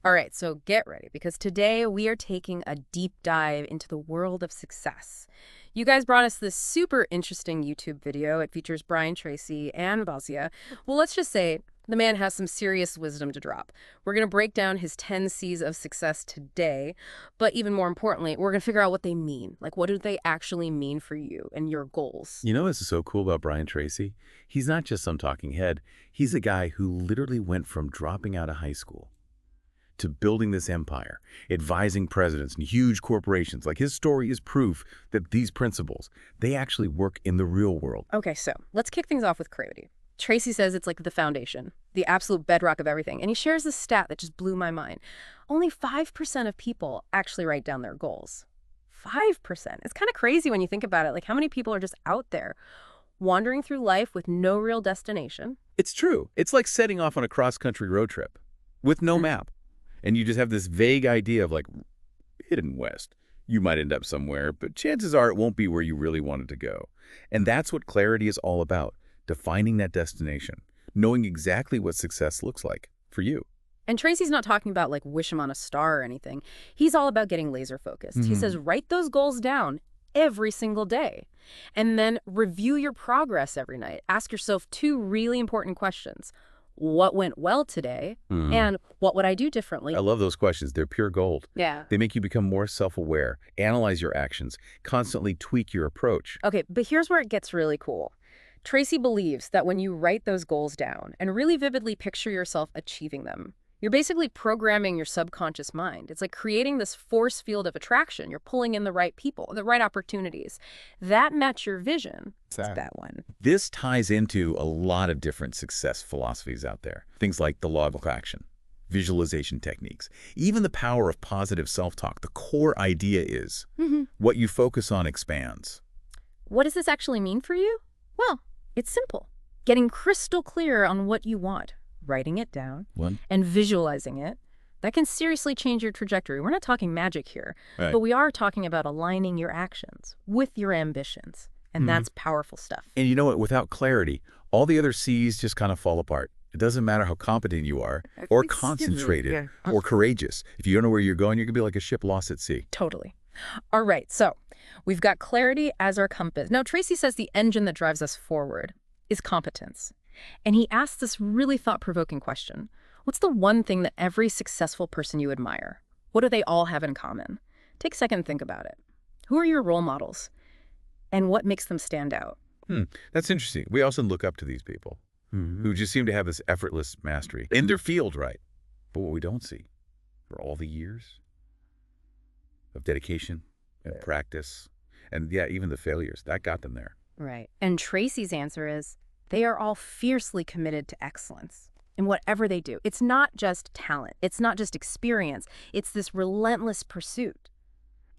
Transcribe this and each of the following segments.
All right, so get ready because today we are taking a deep dive into the world of success. You guys brought us this super interesting YouTube video. It features Brian Tracy and Basia. Well, let's just say the man has some serious wisdom to drop. We're going to break down his 10 C's of success today, but even more importantly, we're going to figure out what they mean. Like, what do they actually mean for you and your goals? You know what's so cool about Brian Tracy? He's not just some talking head. He's a guy who literally went from dropping out of high school to building this empire, advising presidents and huge corporations. Like, his story is proof that these principles, they actually work in the real world. Okay, so let's kick things off with clarity. Tracy says it's like the foundation, the absolute bedrock of everything. And he shares this stat that just blew my mind. Only 5% of people actually write down their goals. 5%. It's kind of crazy when you think about it. Like, how many people are just out there wandering through life with no real destination? It's true. It's like setting off on a cross-country road trip with no map. And you just have this vague idea of, like, hidden west. You might end up somewhere, but chances are it won't be where you really wanted to go. And that's what clarity is all about, defining that destination, knowing exactly what success looks like for you. And Tracy's not talking about, like, wish him on a star or anything. He's all about getting laser focused. He says write those goals down every single day and then review your progress every night. Ask yourself two really important questions. What went well today, and what would I do differently? I love those questions. They're pure gold. Yeah. They make you become more self-aware, analyze your actions, constantly tweak your approach. Okay, but here's where it gets really cool. Tracy believes that when you write those goals down and really vividly picture yourself achieving them, you're basically programming your subconscious mind. It's like creating this force field of attraction. You're pulling in the right people, the right opportunities that match your vision. It's that one. This ties into a lot of different success philosophies out there. Things like the law of action, visualization techniques, even the power of positive self-talk. The core idea is what you focus on expands. What does this actually mean for you? Well, it's simple. Getting crystal clear on what you want, writing it down, and visualizing it, that can seriously change your trajectory. We're not talking magic here, but we are talking about aligning your actions with your ambitions. And that's powerful stuff. And you know what? Without clarity, all the other C's just kind of fall apart. It doesn't matter how competent you are, or concentrated, or courageous. If you don't know where you're going, you're going to be like a ship lost at sea. Totally. All right, so we've got clarity as our compass. Now, Tracy says the engine that drives us forward is competence. And he asks this really thought-provoking question. What's the one thing that every successful person you admire? What do they all have in common? Take a second and think about it. Who are your role models? And what makes them stand out? That's interesting. We often look up to these people who just seem to have this effortless mastery in their field, right? But what we don't see are all the years of dedication and practice and, yeah, even the failures. That got them there. Right. And Tracy's answer is they are all fiercely committed to excellence in whatever they do. It's not just talent. It's not just experience. It's this relentless pursuit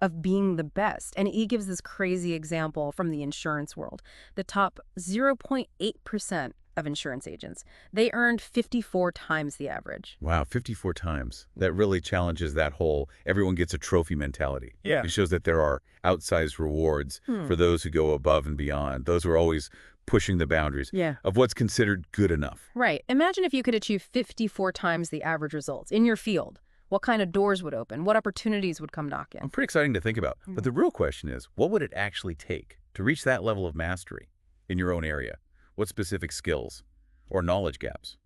of being the best. And he gives this crazy example from the insurance world. The top 0.8% of insurance agents, they earned 54 times the average. Wow, 54 times. That really challenges that whole everyone gets a trophy mentality. Yeah. It shows that there are outsized rewards for those who go above and beyond, those who are always pushing the boundaries of what's considered good enough. Right. Imagine if you could achieve 54 times the average results in your field. What kind of doors would open? What opportunities would come knocking? Pretty exciting to think about. But the real question is, what would it actually take to reach that level of mastery in your own area? What specific skills or knowledge gaps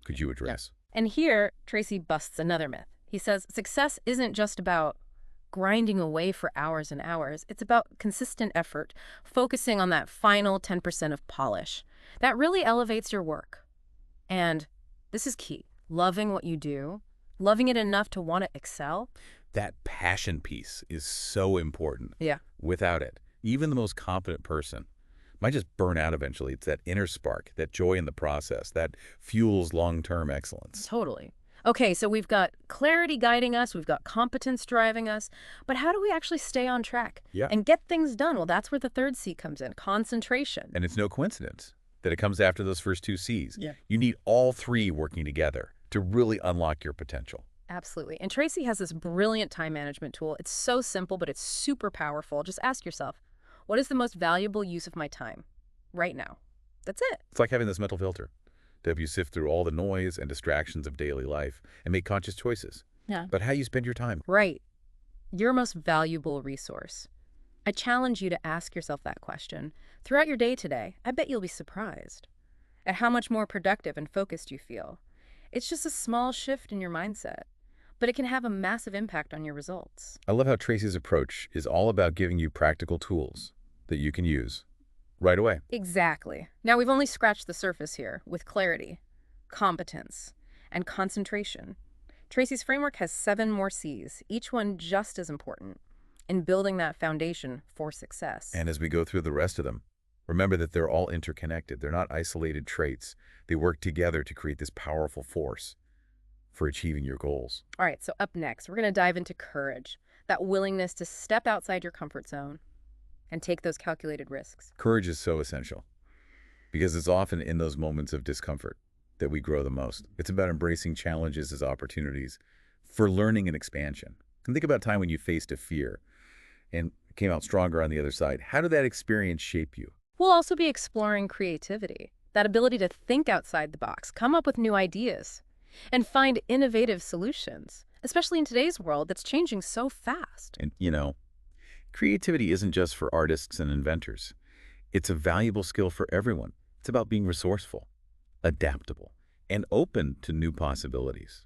could you address? And here, Tracy busts another myth. He says success isn't just about grinding away for hours and hours. It's about consistent effort, focusing on that final 10% of polish. That really elevates your work. And this is key. Loving what you do, loving it enough to want to excel. That passion piece is so important. Yeah. Without it, even the most competent person might just burn out eventually. It's that inner spark, that joy in the process, that fuels long-term excellence. Totally. Okay, so we've got clarity guiding us, we've got competence driving us, but how do we actually stay on track and get things done? Well, that's where the third C comes in, concentration. And it's no coincidence that it comes after those first two C's. Yeah. You need all three working together to really unlock your potential. Absolutely. And Tracy has this brilliant time management tool. It's so simple, but it's super powerful. Just ask yourself, what is the most valuable use of my time right now? That's it. It's like having this mental filter to help you sift through all the noise and distractions of daily life and make conscious choices. Yeah. but how you spend your time. Right. Your most valuable resource. I challenge you to ask yourself that question throughout your day today. I bet you'll be surprised at how much more productive and focused you feel. It's just a small shift in your mindset, but it can have a massive impact on your results. I love how Tracy's approach is all about giving you practical tools that you can use right away. Exactly. Now, we've only scratched the surface here with clarity, competence, and concentration. Tracy's framework has 7 more C's, each one just as important in building that foundation for success. And as we go through the rest of them, remember that they're all interconnected. They're not isolated traits. They work together to create this powerful force for achieving your goals. All right, so up next, we're going to dive into courage, that willingness to step outside your comfort zone and take those calculated risks. Courage is so essential because it's often in those moments of discomfort that we grow the most. It's about embracing challenges as opportunities for learning and expansion. And think about a time when you faced a fear and came out stronger on the other side. How did that experience shape you? We'll also be exploring creativity, that ability to think outside the box, come up with new ideas, and find innovative solutions, especially in today's world that's changing so fast. And, creativity isn't just for artists and inventors. It's a valuable skill for everyone. It's about being resourceful, adaptable, and open to new possibilities.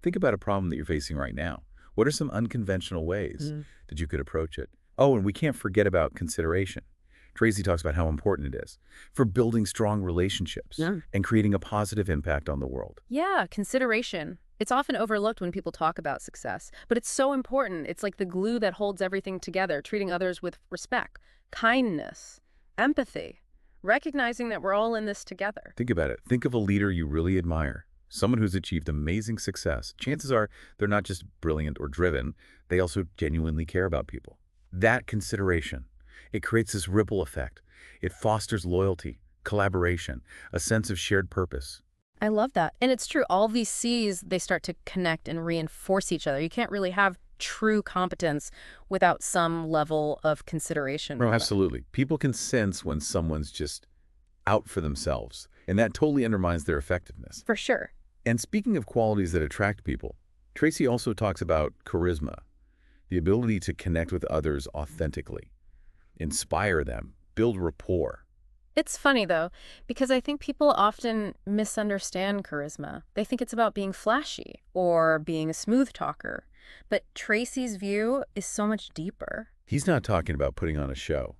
Think about a problem that you're facing right now. What are some unconventional ways that you could approach it? Oh, and we can't forget about consideration. Tracy talks about how important it is for building strong relationships and creating a positive impact on the world. Yeah, consideration. It's often overlooked when people talk about success, but it's so important. It's like the glue that holds everything together, treating others with respect, kindness, empathy, recognizing that we're all in this together. Think about it. Think of a leader you really admire, someone who's achieved amazing success. Chances are they're not just brilliant or driven, they also genuinely care about people. That consideration, it creates this ripple effect. It fosters loyalty, collaboration, a sense of shared purpose. I love that. And it's true. All these C's, they start to connect and reinforce each other. You can't really have true competence without some level of consideration. No, absolutely. People can sense when someone's just out for themselves, and that totally undermines their effectiveness. For sure. And speaking of qualities that attract people, Tracy also talks about charisma, the ability to connect with others authentically, inspire them, build rapport. It's funny, though, because I think people often misunderstand charisma. They think it's about being flashy or being a smooth talker. But Tracy's view is so much deeper. He's not talking about putting on a show.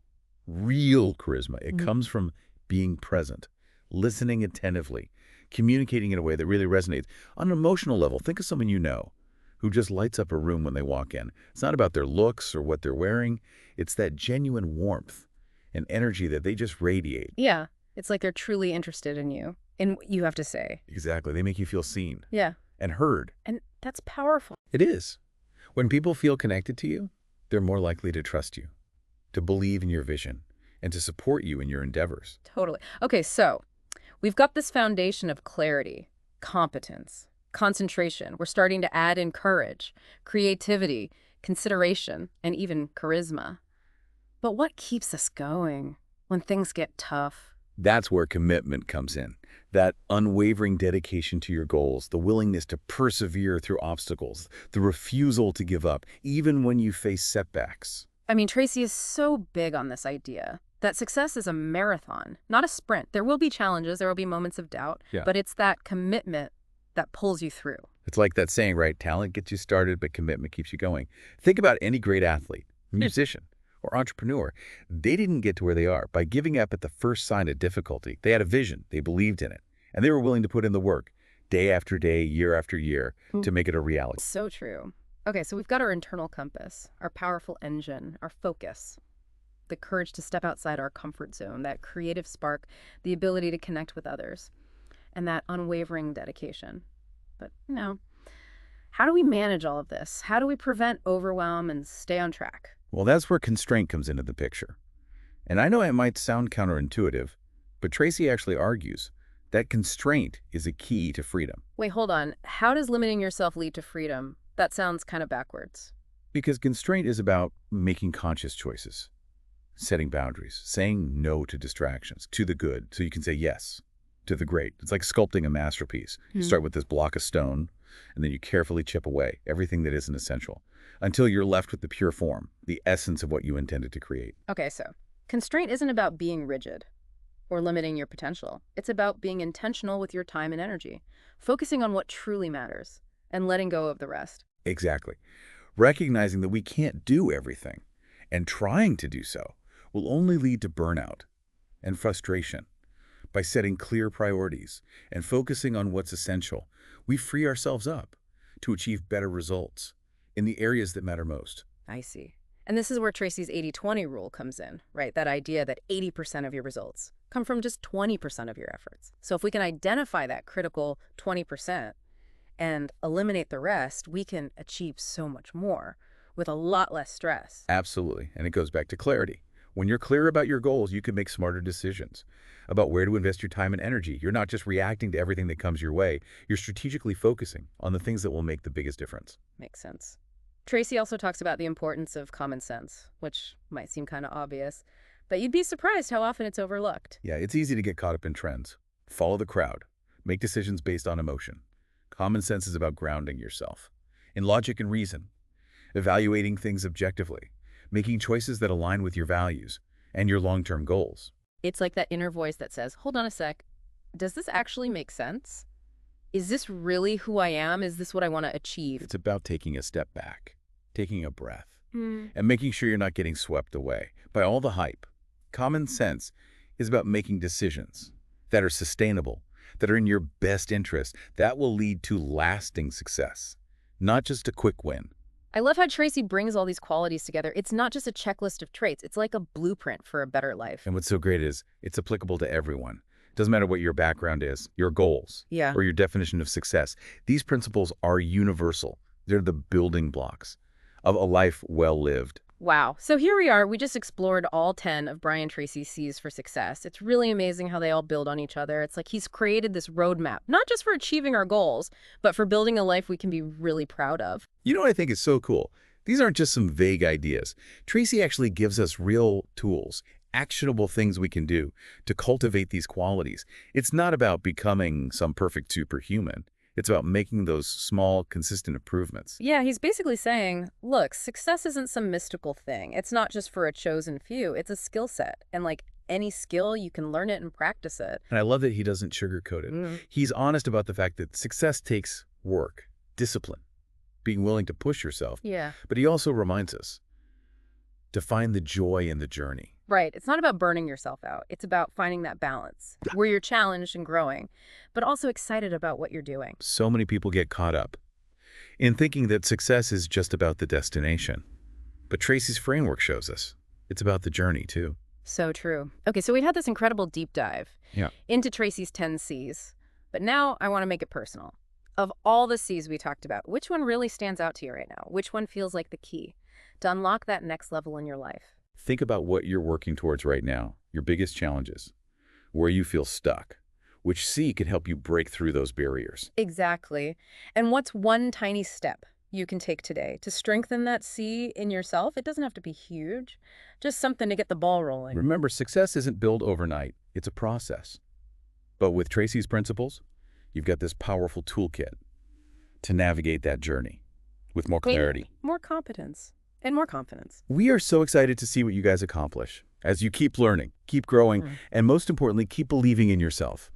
Real charisma, it comes from being present, listening attentively, communicating in a way that really resonates. On an emotional level, think of someone you know who just lights up a room when they walk in. It's not about their looks or what they're wearing. It's that genuine warmth and energy that they just radiate. Yeah, it's like they're truly interested in you and what you have to say. Exactly. They make you feel seen Yeah, and heard. and that's powerful. It is. When people feel connected to you, they're more likely to trust you, to believe in your vision, and to support you in your endeavors. Totally. Okay, so we've got this foundation of clarity, competence, concentration. We're starting to add in courage, creativity, consideration, and even charisma. But what keeps us going when things get tough? That's where commitment comes in. That unwavering dedication to your goals, the willingness to persevere through obstacles, the refusal to give up, even when you face setbacks. I mean, Tracy is so big on this idea that success is a marathon, not a sprint. There will be challenges, there will be moments of doubt, but it's that commitment that pulls you through. It's like that saying, right? Talent gets you started, but commitment keeps you going. Think about any great athlete, musician, or entrepreneur. They didn't get to where they are by giving up at the first sign of difficulty. They had a vision, they believed in it, and they were willing to put in the work day after day, year after year to make it a reality. So true. Okay, so we've got our internal compass, our powerful engine, our focus, the courage to step outside our comfort zone, that creative spark, the ability to connect with others, and that unwavering dedication. But, how do we manage all of this? How do we prevent overwhelm and stay on track? Well, that's where constraint comes into the picture. And I know it might sound counterintuitive, but Tracy actually argues that constraint is a key to freedom. Wait, hold on. How does limiting yourself lead to freedom? That sounds kind of backwards. Because constraint is about making conscious choices, setting boundaries, saying no to distractions, to the good, so you can say yes to the great. It's like sculpting a masterpiece. You start with this block of stone, and then you carefully chip away everything that isn't essential until you're left with the pure form, the essence of what you intended to create. Okay, so constraint isn't about being rigid or limiting your potential. It's about being intentional with your time and energy, focusing on what truly matters and letting go of the rest. Exactly. Recognizing that we can't do everything and trying to do so will only lead to burnout and frustration. By setting clear priorities and focusing on what's essential, we free ourselves up to achieve better results in the areas that matter most. I see. And this is where Tracy's 80-20 rule comes in, right? That idea that 80% of your results come from just 20% of your efforts. So if we can identify that critical 20% and eliminate the rest, we can achieve so much more with a lot less stress. Absolutely. And it goes back to clarity. When you're clear about your goals, you can make smarter decisions about where to invest your time and energy. You're not just reacting to everything that comes your way. You're strategically focusing on the things that will make the biggest difference. Makes sense. Tracy also talks about the importance of common sense, which might seem kind of obvious, but you'd be surprised how often it's overlooked. Yeah, it's easy to get caught up in trends. Follow the crowd. Make decisions based on emotion. Common sense is about grounding yourself in logic and reason, evaluating things objectively, making choices that align with your values and your long-term goals. It's like that inner voice that says, hold on a sec, does this actually make sense? Is this really who I am? Is this what I want to achieve? It's about taking a step back, taking a breath, Mm. and making sure you're not getting swept away by all the hype. Common sense is about making decisions that are sustainable, that are in your best interest, that will lead to lasting success, not just a quick win. I love how Tracy brings all these qualities together. It's not just a checklist of traits. It's like a blueprint for a better life. And what's so great is it's applicable to everyone. Doesn't matter what your background is, your goals, Yeah. or your definition of success. These principles are universal. They're the building blocks of a life well lived. Wow. So here we are. We just explored all 10 of Brian Tracy's C's for success. It's really amazing how they all build on each other. It's like he's created this roadmap, not just for achieving our goals, but for building a life we can be really proud of. You know what I think is so cool? These aren't just some vague ideas. Tracy actually gives us real tools, actionable things we can do to cultivate these qualities. It's not about becoming some perfect superhuman. It's about making those small, consistent improvements. Yeah, he's basically saying, look, success isn't some mystical thing. It's not just for a chosen few. It's a skill set. And like any skill, you can learn it and practice it. And I love that he doesn't sugarcoat it. He's honest about the fact that success takes work, discipline, being willing to push yourself. Yeah. But he also reminds us to find the joy in the journey. Right. It's not about burning yourself out. It's about finding that balance where you're challenged and growing, but also excited about what you're doing. So many people get caught up in thinking that success is just about the destination. But Tracy's framework shows us it's about the journey, too. So true. Okay, so we had this incredible deep dive into Tracy's 10 C's, but now I want to make it personal. Of all the C's we talked about, which one really stands out to you right now? Which one feels like the key to unlock that next level in your life? Think about what you're working towards right now, your biggest challenges, where you feel stuck. Which C could help you break through those barriers? Exactly. And what's one tiny step you can take today to strengthen that C in yourself? It doesn't have to be huge, just something to get the ball rolling. Remember, success isn't built overnight. It's a process. But with Tracy's principles, you've got this powerful toolkit to navigate that journey with more clarity. More competence and more confidence. We are so excited to see what you guys accomplish as you keep learning, keep growing, and most importantly, keep believing in yourself.